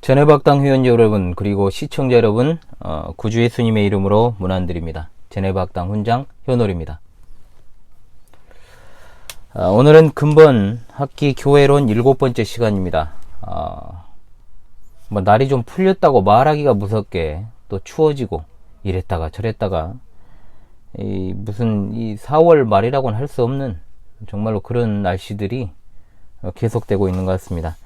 제네박당 회원자 여러분, 그리고 시청자 여러분, 구주 예수님의 이름으로 문안드립니다. 제네박당 훈장 현월입니다. 오늘은 근본 학기 교회론 7번째 시간입니다. 날이 좀 풀렸다고 말하기가 무섭게 또 추워지고 이랬다가 저랬다가 무슨 이 4월 말이라고는 할 수 없는 정말로 그런 날씨들이 계속되고 있는 것 같습니다.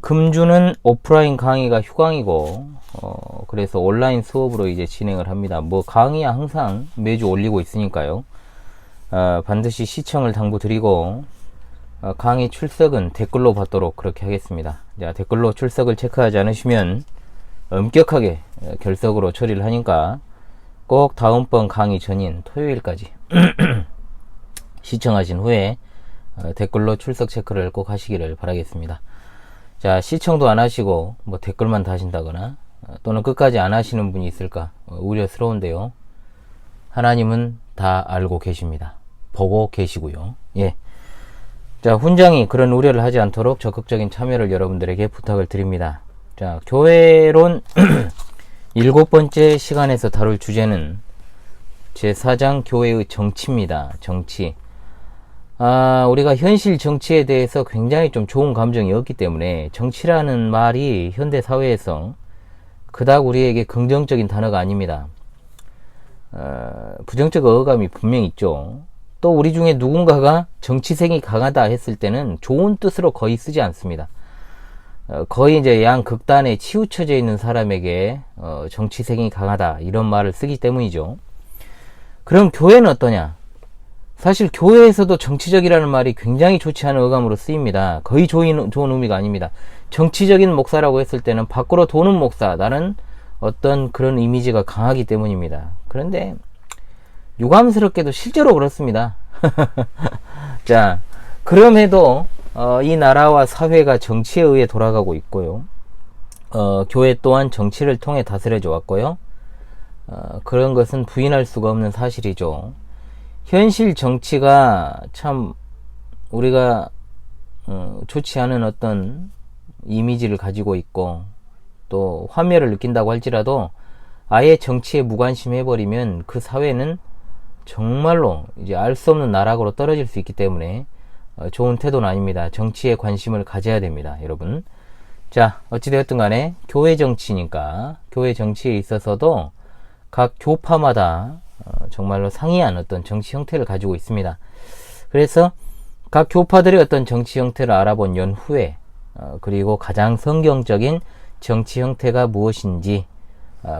금주는 오프라인 강의가 휴강이고, 그래서 온라인 수업으로 이제 진행을 합니다. 강의야 항상 매주 올리고 있으니까요. 반드시 시청을 당부드리고, 강의 출석은 댓글로 받도록 그렇게 하겠습니다. 자, 댓글로 출석을 체크하지 않으시면 엄격하게 결석으로 처리를 하니까 꼭 다음번 강의 전인 토요일까지 시청하신 후에 댓글로 출석 체크를 꼭 하시기를 바라겠습니다. 자, 시청도 안 하시고 댓글만 다신다거나 또는 끝까지 안 하시는 분이 있을까 우려스러운데요. 하나님은 다 알고 계십니다. 보고 계시고요. 예. 자, 훈장이 그런 우려를 하지 않도록 적극적인 참여를 여러분들에게 부탁을 드립니다. 자, 교회론 7번째 시간에서 다룰 주제는 제4장 교회의 정치입니다. 정치. 우리가 현실 정치에 대해서 굉장히 좀 좋은 감정이 없기 때문에 정치라는 말이 현대 사회에서 그닥 우리에게 긍정적인 단어가 아닙니다. 부정적 어감이 분명히 있죠. 또 우리 중에 누군가가 정치색이 강하다 했을 때는 좋은 뜻으로 거의 쓰지 않습니다. 거의 이제 양극단에 치우쳐져 있는 사람에게 정치색이 강하다 이런 말을 쓰기 때문이죠. 그럼 교회는 어떠냐? 사실 교회에서도 정치적이라는 말이 굉장히 좋지 않은 어감으로 쓰입니다. 거의 좋은 의미가 아닙니다. 정치적인 목사라고 했을 때는 밖으로 도는 목사라는 어떤 그런 이미지가 강하기 때문입니다. 그런데 유감스럽게도 실제로 그렇습니다. 자, 그럼에도 이 나라와 사회가 정치에 의해 돌아가고 있고요. 교회 또한 정치를 통해 다스려져 왔고요. 그런 것은 부인할 수가 없는 사실이죠. 현실 정치가 참 우리가 좋지 않은 어떤 이미지를 가지고 있고 또 환멸을 느낀다고 할지라도 아예 정치에 무관심해버리면 그 사회는 정말로 이제 알 수 없는 나락으로 떨어질 수 있기 때문에 좋은 태도는 아닙니다. 정치에 관심을 가져야 됩니다, 여러분. 자, 어찌되었든 간에 교회 정치니까 교회 정치에 있어서도 각 교파마다 정말로 상이한 어떤 정치 형태를 가지고 있습니다. 그래서 각 교파들의 어떤 정치 형태를 알아본 연후에 그리고 가장 성경적인 정치 형태가 무엇인지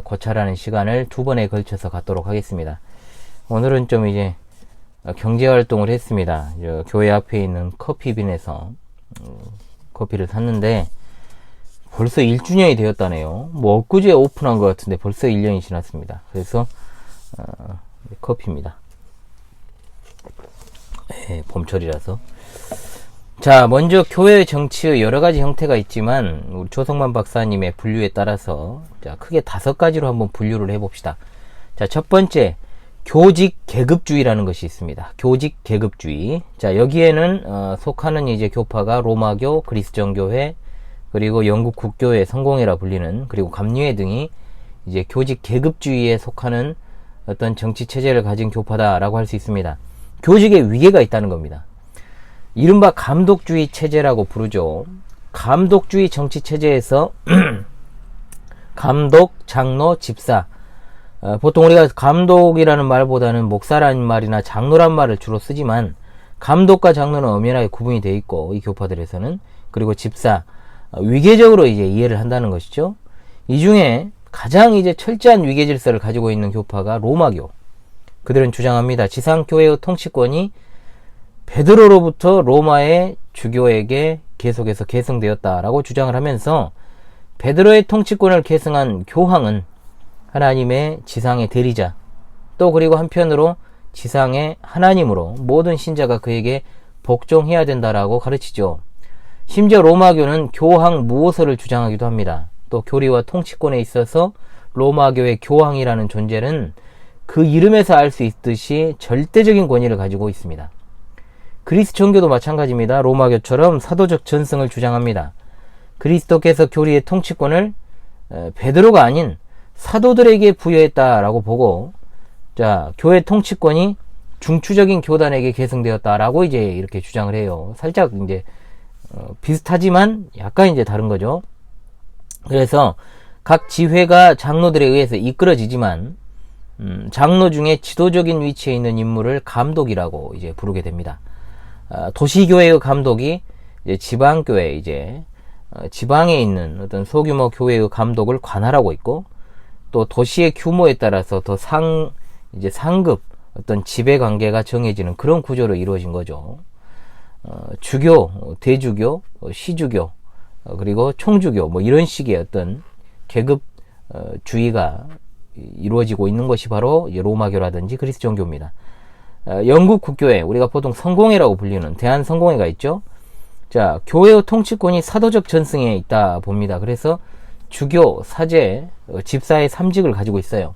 고찰하는 시간을 2번에 걸쳐서 갖도록 하겠습니다. 오늘은 좀 이제 경제활동을 했습니다. 교회 앞에 있는 커피빈에서 커피를 샀는데 벌써 1주년이 되었다네요. 엊그제 오픈한 것 같은데 벌써 1년이 지났습니다. 그래서 커피입니다. 네, 봄철이라서. 자, 먼저 교회 정치의 여러가지 형태가 있지만 우리 조성만 박사님의 분류에 따라서 자, 크게 5가지로 한번 분류를 해봅시다. 자, 첫 번째 교직 계급주의라는 것이 있습니다. 교직 계급주의. 자, 여기에는 속하는 이제 교파가 로마교, 그리스정교회, 그리고 영국 국교회, 성공회라 불리는, 그리고 감리회 등이 이제 교직 계급주의에 속하는 어떤 정치 체제를 가진 교파다라고 할 수 있습니다. 교직에 위계가 있다는 겁니다. 이른바 감독주의 체제라고 부르죠. 감독주의 정치 체제에서 감독, 장로, 집사. 보통 우리가 감독이라는 말보다는 목사라는 말이나 장로란 말을 주로 쓰지만 감독과 장로는 엄연하게 구분이 되어 있고 이 교파들에서는, 그리고 집사, 위계적으로 이제 이해를 한다는 것이죠. 이 중에 가장 이제 철저한 위계 질서를 가지고 있는 교파가 로마교. 그들은 주장합니다. 지상교회의 통치권이 베드로로부터 로마의 주교에게 계속해서 계승되었다라고 주장을 하면서 베드로의 통치권을 계승한 교황은 하나님의 지상의 대리자, 또 그리고 한편으로 지상의 하나님으로 모든 신자가 그에게 복종해야 된다라고 가르치죠. 심지어 로마교는 교황 무호서를 주장하기도 합니다. 또 교리와 통치권에 있어서 로마교의 교황이라는 존재는 그 이름에서 알 수 있듯이 절대적인 권위를 가지고 있습니다. 그리스 종교도 마찬가지입니다. 로마교처럼 사도적 전승을 주장합니다. 그리스도께서 교리의 통치권을 베드로가 아닌 사도들에게 부여했다라고 보고, 자, 교회 통치권이 중추적인 교단에게 계승되었다라고 이제 이렇게 주장을 해요. 살짝 이제 비슷하지만 약간 이제 다른 거죠. 그래서 각 지회가 장로들에 의해서 이끌어지지만 장로 중에 지도적인 위치에 있는 인물을 감독이라고 이제 부르게 됩니다. 도시교회의 감독이 이제 지방교회, 이제 지방에 있는 어떤 소규모 교회의 감독을 관할하고 있고, 또 도시의 규모에 따라서 더 이제 상급 어떤 지배 관계가 정해지는 그런 구조로 이루어진 거죠. 주교, 대주교, 시주교, 그리고 총주교, 뭐 이런 식의 어떤 계급 주의가 이루어지고 있는 것이 바로 로마교라든지 그리스 종교입니다. 영국 국교회, 우리가 보통 성공회라고 불리는 대한성공회가 있죠. 자, 교회의 통치권이 사도적 전승에 있다 봅니다. 그래서 주교, 사제, 집사의 3직을 가지고 있어요.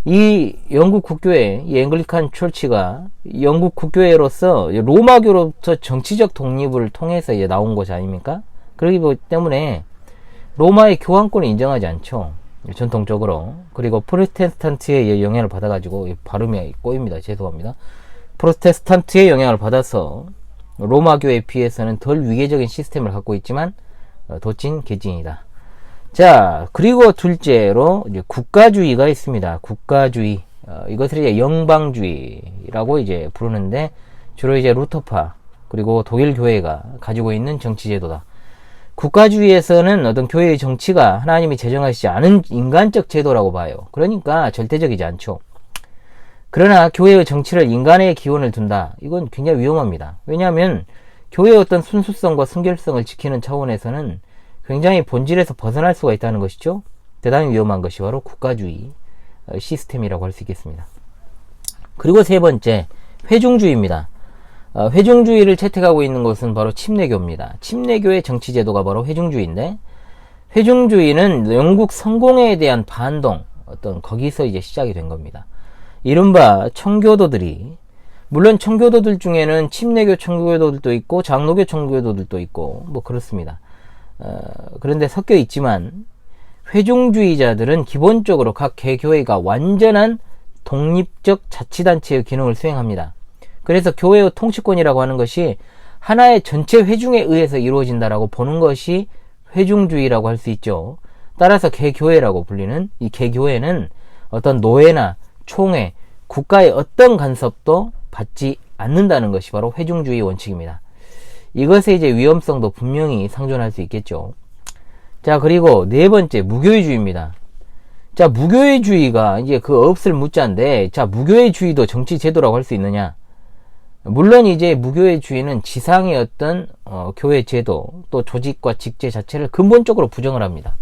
이 영국 국교회, 이 앵글리칸 철치가 영국 국교회로서 로마교로부터 정치적 독립을 통해서 이제 나온 것이 아닙니까? 그렇기 때문에 로마의 교황권을 인정하지 않죠. 전통적으로. 그리고 프로테스탄트의 영향을 받아가지고, 발음이 꼬입니다. 죄송합니다. 프로테스탄트의 영향을 받아서 로마교에 비해서는 덜 위계적인 시스템을 갖고 있지만 도찐 개찐이다. 자, 그리고 둘째로 이제 국가주의가 있습니다. 국가주의. 이것을 이제 영방주의라고 이제 부르는데, 주로 이제 루터파 그리고 독일 교회가 가지고 있는 정치제도다. 국가주의에서는 어떤 교회의 정치가 하나님이 제정하시지 않은 인간적 제도라고 봐요. 그러니까 절대적이지 않죠. 그러나 교회의 정치를 인간의 기원을 둔다. 이건 굉장히 위험합니다. 왜냐하면 교회의 어떤 순수성과 순결성을 지키는 차원에서는 굉장히 본질에서 벗어날 수가 있다는 것이죠. 대단히 위험한 것이 바로 국가주의 시스템이라고 할 수 있겠습니다. 그리고 세 번째, 회중주의입니다. 회중주의를 채택하고 있는 것은 바로 침례교입니다. 침례교의 정치제도가 바로 회중주의인데, 회중주의는 영국 성공회에 대한 반동, 거기서 이제 시작이 된 겁니다. 이른바 청교도들이, 물론 청교도들 중에는 침례교 청교도들도 있고 장로교 청교도들도 있고 뭐 그렇습니다. 그런데 섞여 있지만 회중주의자들은 기본적으로 각 개교회가 완전한 독립적 자치단체의 기능을 수행합니다. 그래서 교회의 통치권이라고 하는 것이 하나의 전체 회중에 의해서 이루어진다라고 보는 것이 회중주의라고 할 수 있죠. 따라서 개교회라고 불리는 이 개교회는 어떤 노예나 총회, 국가의 어떤 간섭도 받지 않는다는 것이 바로 회중주의 원칙입니다. 이것의 이제 위험성도 분명히 상존할 수 있겠죠. 자, 그리고 네 번째, 무교회주의입니다. 자, 무교회주의가 이제 그 업을 묻자인데, 자, 무교회주의도 정치 제도라고 할 수 있느냐? 물론 이제 무교회주의는 지상의 어떤 교회 제도, 또 조직과 직제 자체를 근본적으로 부정을 합니다.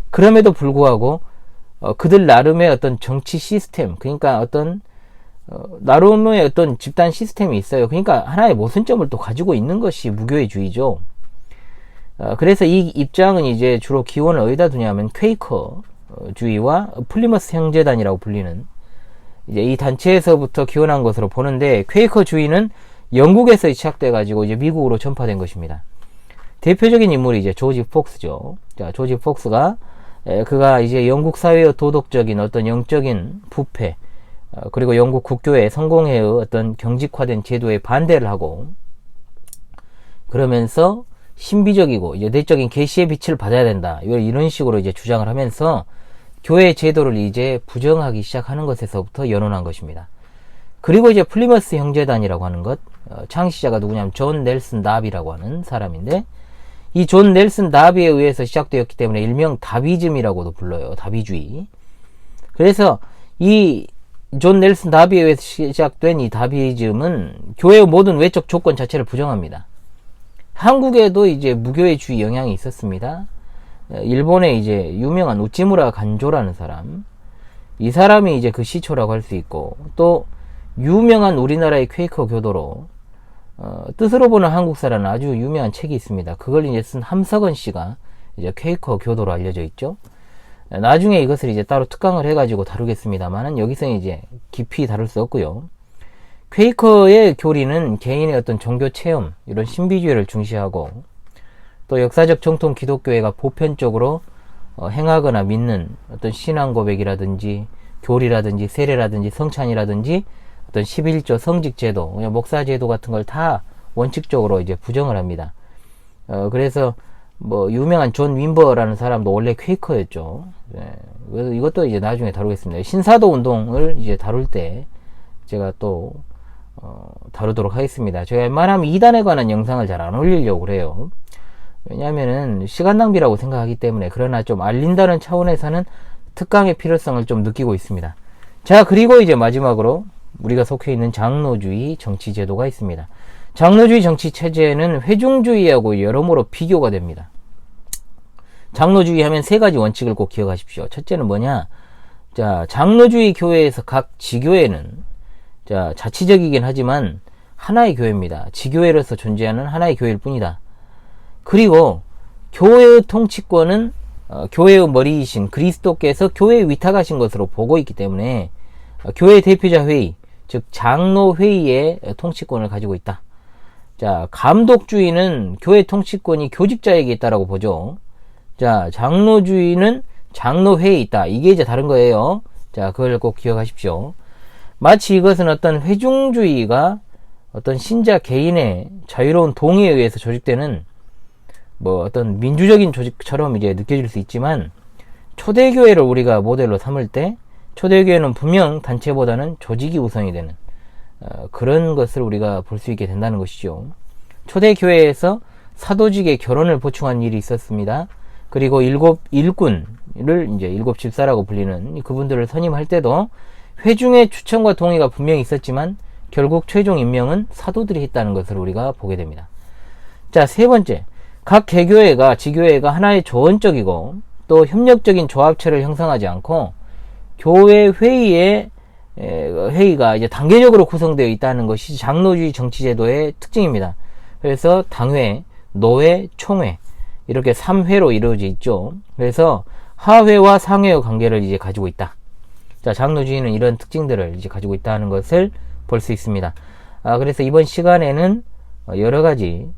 그럼에도 불구하고 그들 나름의 어떤 정치 시스템, 그러니까 어떤 나름의 어떤 집단 시스템이 있어요. 그러니까 하나의 모순점을 또 가지고 있는 것이 무교회주의죠. 그래서 이 입장은 이제 주로 기원을 어디다 두냐면 퀘이커주의와 플리머스 형제단이라고 불리는 이제 이 단체에서부터 기원한 것으로 보는데, 퀘이커주의는 영국에서 시작돼 가지고 이제 미국으로 전파된 것입니다. 대표적인 인물이 이제 조지 폭스죠. 자, 조지 폭스가 그가 이제 영국 사회의 도덕적인 어떤 영적인 부패, 그리고 영국 국교의 성공회의 어떤 경직화된 제도에 반대를 하고, 그러면서 신비적이고 이제 내적인 계시의 빛을 받아야 된다, 이런 식으로 이제 주장을 하면서 교회 제도를 이제 부정하기 시작하는 것에서부터 연원한 것입니다. 그리고 이제 플리머스 형제단이라고 하는 것, 창시자가 누구냐면 존 넬슨 다비라고 하는 사람인데, 이 존 넬슨 다비에 의해서 시작되었기 때문에 일명 다비즘이라고도 불러요. 다비주의. 그래서 이 존 넬슨 다비에 의해서 시작된 이 다비즘은 교회의 모든 외적 조건 자체를 부정합니다. 한국에도 이제 무교회주의 영향이 있었습니다. 일본의 이제 유명한 우찌무라 간조라는 사람, 이 사람이 이제 그 시초라고 할 수 있고, 또 유명한 우리나라의 퀘이커 교도로 뜻으로 보는 한국사라는 아주 유명한 책이 있습니다. 그걸 이제 쓴 함석원 씨가 이제 퀘이커 교도로 알려져 있죠. 나중에 이것을 이제 따로 특강을 해가지고 다루겠습니다만은 여기서 이제 깊이 다룰 수 없고요. 퀘이커의 교리는 개인의 어떤 종교 체험, 이런 신비주의를 중시하고, 또 역사적 정통 기독교회가 보편적으로 행하거나 믿는 어떤 신앙 고백이라든지 교리라든지 세례라든지 성찬이라든지 어떤 11조 성직제도, 목사제도 같은 걸 다 원칙적으로 이제 부정을 합니다. 그래서 뭐 유명한 존 윈버라는 사람도 원래 퀘이커였죠. 그래서 이것도 이제 나중에 다루겠습니다. 신사도 운동을 이제 다룰 때 제가 또 다루도록 하겠습니다. 제가 웬만하면 이단에 관한 영상을 잘 안 올리려고 그래요. 왜냐하면은 시간 낭비라고 생각하기 때문에. 그러나 좀 알린다는 차원에서는 특강의 필요성을 좀 느끼고 있습니다. 자, 그리고 이제 마지막으로 우리가 속해 있는 장로주의 정치제도가 있습니다. 장로주의 정치체제는 회중주의하고 여러모로 비교가 됩니다. 장로주의 하면 세 가지 원칙을 꼭 기억하십시오. 첫째는 뭐냐? 자, 장로주의 교회에서 각 지교회는, 자, 자치적이긴 하지만 하나의 교회입니다. 지교회로서 존재하는 하나의 교회일 뿐이다. 그리고 교회의 통치권은 교회의 머리이신 그리스도께서 교회에 위탁하신 것으로 보고 있기 때문에 교회 대표자 회의, 즉 장로회의의 통치권을 가지고 있다. 자, 감독주의는 교회 통치권이 교직자에게 있다라고 보죠. 자, 장로주의는 장로회의에 있다. 이게 이제 다른 거예요. 자, 그걸 꼭 기억하십시오. 마치 이것은 어떤 회중주의가 어떤 신자 개인의 자유로운 동의에 의해서 조직되는 뭐 어떤 민주적인 조직처럼 이제 느껴질 수 있지만, 초대교회를 우리가 모델로 삼을 때 초대교회는 분명 단체보다는 조직이 우선이 되는 그런 것을 우리가 볼 수 있게 된다는 것이죠. 초대교회에서 사도직의 결혼을 보충한 일이 있었습니다. 그리고 일곱 일꾼을 이제 일곱 집사라고 불리는 그분들을 선임할 때도 회중의 추천과 동의가 분명히 있었지만 결국 최종 임명은 사도들이 했다는 것을 우리가 보게 됩니다. 자, 세 번째, 각 개교회가 지교회가 하나의 조언적이고 또 협력적인 조합체를 형성하지 않고 교회 회의가 이제 단계적으로 구성되어 있다는 것이 장로주의 정치제도의 특징입니다. 그래서 당회, 노회, 총회 이렇게 3회로 이루어져 있죠. 그래서 하회와 상회의 관계를 이제 가지고 있다. 자, 장로주의는 이런 특징들을 이제 가지고 있다는 것을 볼 수 있습니다. 그래서 이번 시간에는 여러 가지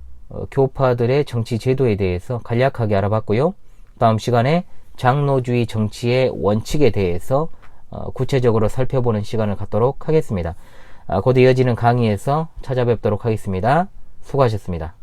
교파들의 정치 제도에 대해서 간략하게 알아봤고요. 다음 시간에 장로주의 정치의 원칙에 대해서 구체적으로 살펴보는 시간을 갖도록 하겠습니다. 곧 이어지는 강의에서 찾아뵙도록 하겠습니다. 수고하셨습니다.